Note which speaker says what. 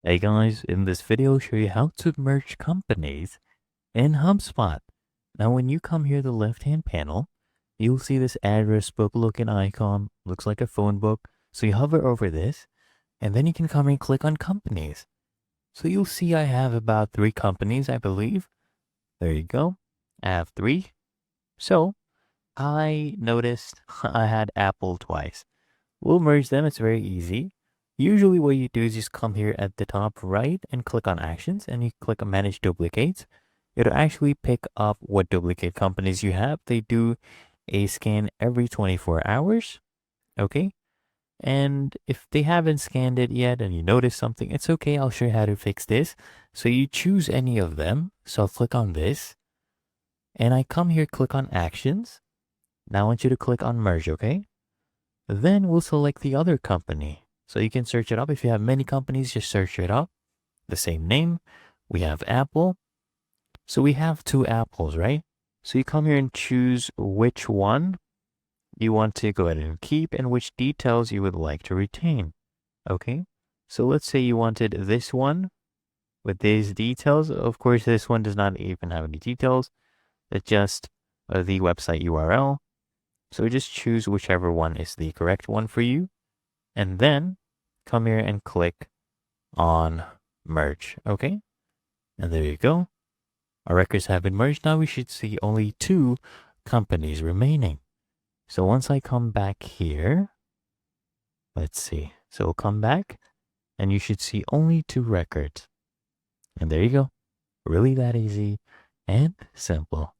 Speaker 1: Hey guys, in this video I'll show you how to merge companies in HubSpot. Now when you come here to the left hand panel, you'll see this address book looking icon, looks like a phone book. So you hover over this and then you can come here and click on companies. So you'll see I have about 3 companies, I believe. There you go. I have 3. So I noticed I had Apple twice. We'll merge them, it's very easy. Usually what you do is just come here at the top right and click on actions and you click on manage duplicates. It'll actually pick up what duplicate companies you have. They do a scan every 24 hours. Okay. And if they haven't scanned it yet and you notice something, it's okay. I'll show you how to fix this. So you choose any of them. So I'll click on this and I come here, click on actions. Now I want you to click on merge. Okay. Then we'll select the other company. So you can search it up. If you have many companies, just search it up. The same name. We have Apple. So we have 2 apples, right? So you come here and choose which one you want to go ahead and keep and which details you would like to retain. Okay. So let's say you wanted this one with these details. Of course, this one does not even have any details. It's just the website URL. So just choose whichever one is the correct one for you. And then come here and click on merge. Okay. And there you go. Our records have been merged. Now we should see only 2 companies remaining. So once I come back here, let's see. So we'll come back and you should see only 2 records. And there you go. Really that easy and simple.